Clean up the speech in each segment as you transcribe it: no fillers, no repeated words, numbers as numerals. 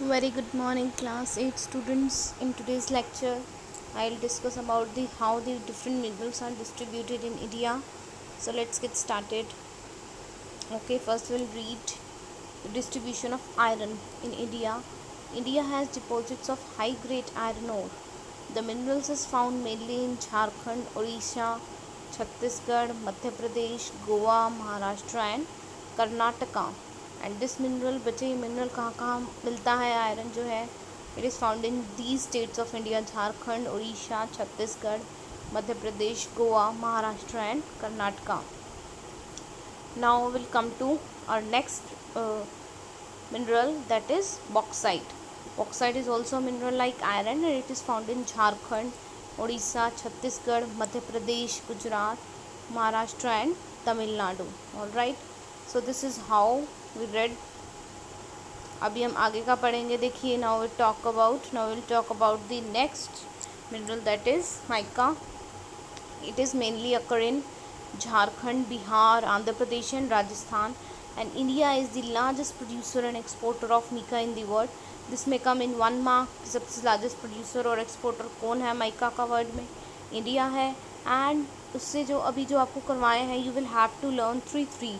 Very good morning, class 8 students. In today's lecture, I'll discuss about the how the different minerals are distributed in India. So let's get started. Okay, first we'll read the distribution of iron in India. India has deposits of high-grade iron ore. The minerals is found mainly in Jharkhand, Odisha, Chhattisgarh, Madhya Pradesh, Goa, Maharashtra and Karnataka. And this mineral बचे mineral कहाँ कहाँ मिलता है iron जो है it is found in these states of India Jharkhand Orissa Chhattisgarh Madhya Pradesh Goa Maharashtra and Karnataka. Now will come to our next mineral that is bauxite. Bauxite is also a mineral like iron and it is found in Jharkhand, Odisha, Chhattisgarh, Madhya Pradesh, Gujarat, Maharashtra and Tamil Nadu. Alright, so this is how we read. अभी हम आगे का पढ़ेंगे. देखिए now we'll talk about the next mineral that is mica. It is mainly occur in Jharkhand, Bihar, Andhra Pradesh and Rajasthan, and India is the largest producer and exporter of mica in the world. This may come in one mark. सबसे largest producer और exporter कौन है mica का world में? India है. And उससे जो अभी जो आपको करवाए हैं you will have to learn three.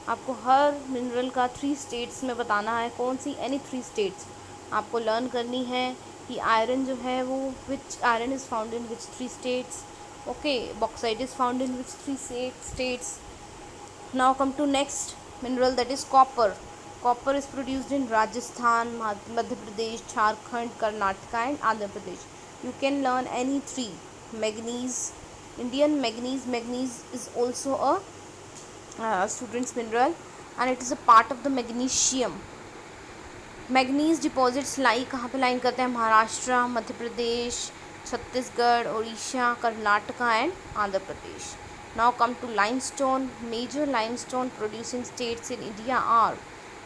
आपको हर मिनरल का 3 स्टेट्स में बताना है. कौन सी? एनी 3 स्टेट्स आपको लर्न करनी है कि आयरन जो है वो which iron is found in which 3 states. Okay, bauxite is found in which 3 states? Now come to next mineral that is copper. Copper is produced in Rajasthan, Madhya Pradesh, Jharkhand, Karnataka and Andhra Pradesh. You can learn any 3. Manganese, Indian manganese. Manganese is also a student's mineral and it is a part of the magnesium. Manganese deposits lie कहाँ पे line करते हैं? Maharashtra, Madhya Pradesh, Chhattisgarh, Orissa, Karnataka and Andhra Pradesh. Now come to limestone. Major limestone producing states in India are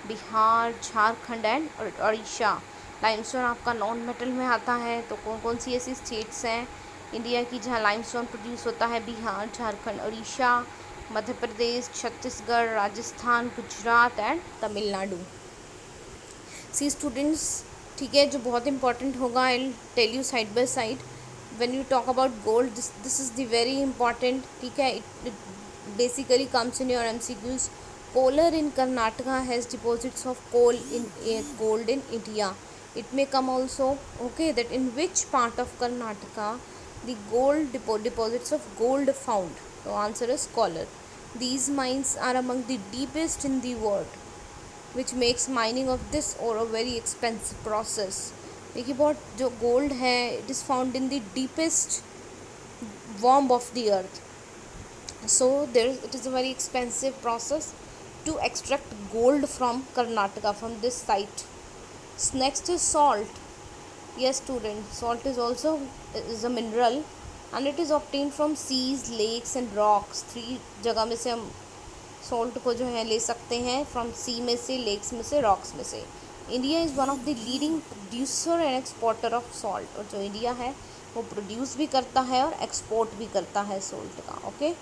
Bihar, Jharkhand and Orissa. Limestone आपका non metal में आता है, तो कौन कौन सी ऐसी स्टेट्स हैं इंडिया की जहाँ लाइमस्टोन प्रोड्यूस होता है? Bihar, Jharkhand, Orissa, Madhya Pradesh, Chhattisgarh, Rajasthan, Gujarat and Tamil Nadu. See students, ठीक है, जो बहुत इंपॉर्टेंट होगा I will tell you side by side. When you talk about gold, this is the very important. ठीक है, it basically comes in your MCQs. Kolar in Karnataka has deposits of coal in gold in India. It may come also. Okay, that in which part of Karnataka the gold deposits of gold found? The answer is Kolar. These mines are among the deepest in the world, which makes mining of this ore a very expensive process. देखिए बहुत जो gold है it is found in the deepest वॉर्म of the earth, so there it is a very expensive process to extract gold from Karnataka from this site. Next is salt. Yes student, salt is also is a mineral and it is obtained from seas, lakes and rocks. 3 जगह में से हम salt को जो है ले सकते हैं, फ्रॉम सी में से, लेक्स में से, रॉक्स में से. India is one of the leading producer and exporter of salt. और जो इंडिया है वो प्रोड्यूस भी करता है और एक्सपोर्ट भी करता है सॉल्ट का. Okay,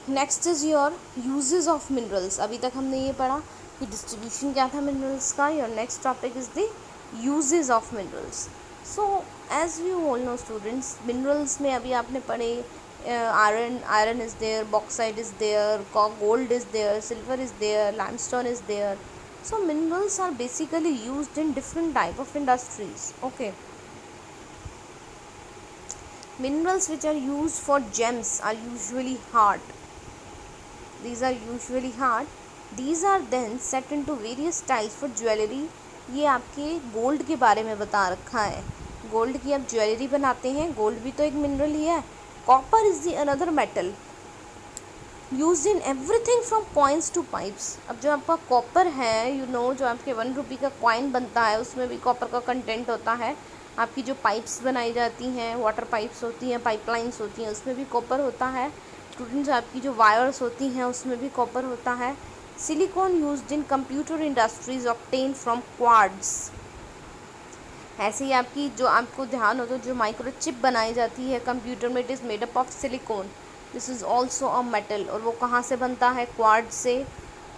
next is your uses of minerals. अभी तक हमने ये पढ़ा कि डिस्ट्रीब्यूशन क्या था मिनरल्स का. Your next topic is the uses of minerals. So as you all know students, minerals में अभी आपने पढ़े iron is there, bauxite is there, gold is there, silver is there, limestone is there. So minerals are basically used in different type of industries. Okay, minerals which are used for gems are usually hard. These are usually hard. These are then set into various styles for jewelry. ये आपके gold के बारे में बता रखा है. Gold की आप ज्वेलरी बनाते हैं, गोल्ड भी तो एक मिनरल ही है. Copper is the another metal used in everything from coins to pipes. अब जो आपका कॉपर है, यू नो, जो आपके 1 रुपये का कॉइन बनता है उसमें भी कॉपर का कंटेंट होता है. आपकी जो पाइप्स बनाई जाती हैं, वाटर पाइप्स होती हैं, पाइपलाइंस होती हैं, उसमें भी कॉपर होता है. स्टूडेंट्स, आपकी जो वायर्स होती हैं उसमें भी कॉपर होता है. Silicon used in computer industries obtain from quartz. ऐसे ही आपकी जो आपको ध्यान हो तो जो माइक्रोचिप बनाई जाती है कंप्यूटर में, it is made up of silicon. This is also a metal. और वो कहाँ से बनता है? क्वार्ट्ज से.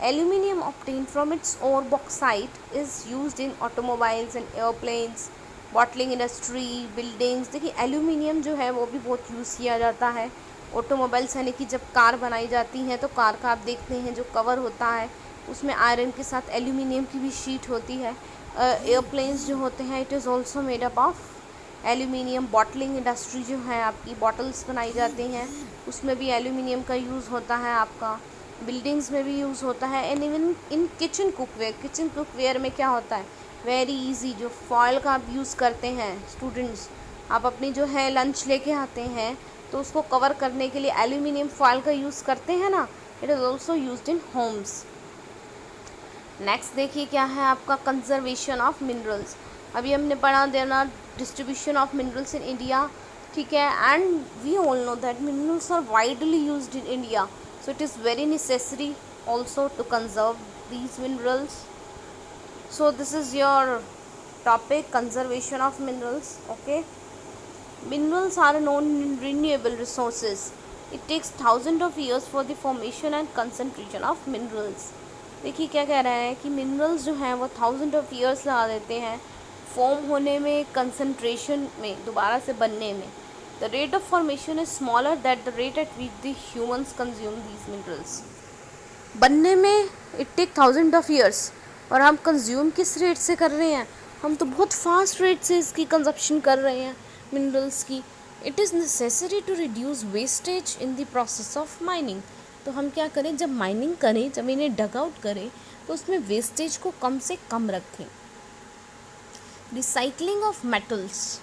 Aluminium obtained from its ore bauxite is used in automobiles and airplanes, bottling industry, buildings। देखिए एल्यूमिनियम जो है वो भी बहुत यूज़ किया जाता है ऑटोमोबाइल्स, यानी कि जब कार बनाई जाती हैं तो कार का आप देखते हैं जो कवर होता है उसमें आयरन के साथ एल्यूमिनियम की भी शीट होती है। एयरप्लेन्स जो होते हैं it is also made up of aluminium. Bottling industry जो है आपकी बॉटल्स बनाई जाती हैं उसमें भी एल्यूमिनियम का यूज़ होता है आपका। बिल्डिंग्स में भी यूज़ होता है। And even in kitchen cookware, kitchen cookware में क्या होता है, वेरी इजी, जो फॉयल का आप यूज़ करते हैं स्टूडेंट्स, आप अपनी जो है लंच लेके आते हैं तो उसको कवर करने के लिए एल्यूमिनियम फॉयल का यूज़ करते हैं ना, it is also use in Holmes. Next देखिए क्या है आपका कंजर्वेशन ऑफ मिनरल्स। अभी हमने पढ़ा देना distribution of minerals in India, ठीक है। And we all know that minerals are widely used in India, so it is very necessary also to conserve these minerals. So this is your topic, conservation of minerals. Okay, minerals are non-renewable resources. It takes thousands of years for the formation and concentration of minerals. देखिए क्या कह रहा है कि minerals जो हैं वो thousand of years लगा देते हैं फॉर्म होने में, कंसंट्रेशन में, दोबारा से बनने में। The rate of formation is smaller that the rate at which the humans consume these minerals. बनने में it take thousand of years और हम कंज्यूम किस रेट से कर रहे हैं, हम तो बहुत फास्ट रेट से इसकी कंजप्शन कर रहे हैं मिनरल्स की। It is necessary to reduce wastage in the process of mining. तो हम क्या करें, जब माइनिंग करें, जब इन्हें डग आउट करें तो उसमें वेस्टेज को कम से कम रखें। Recycling of metals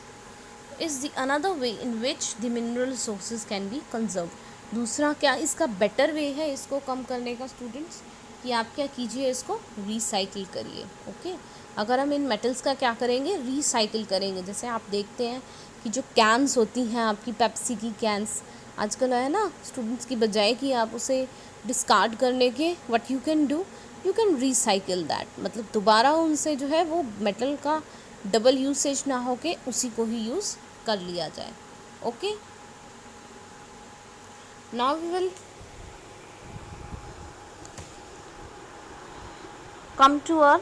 is the another way in which the mineral resources can be conserve. दूसरा क्या इसका बेटर वे है इसको कम करने का स्टूडेंट्स, कि आप क्या कीजिए, इसको रिसाइकिल करिए। ओके, अगर हम इन मेटल्स का क्या करेंगे, रिसाइकिल करेंगे। जैसे आप देखते हैं कि जो कैंस होती हैं आपकी पेप्सी की कैंस आजकल है ना, स्टूडेंट्स की बजाय कि आप उसे डिस्कार्ड करने के, what you can do, you can recycle that, मतलब दोबारा उनसे जो है वो मेटल का डबल यूसेज ना हो के उसी को ही यूज़ कर लिया जाए। Okay, now we will come to our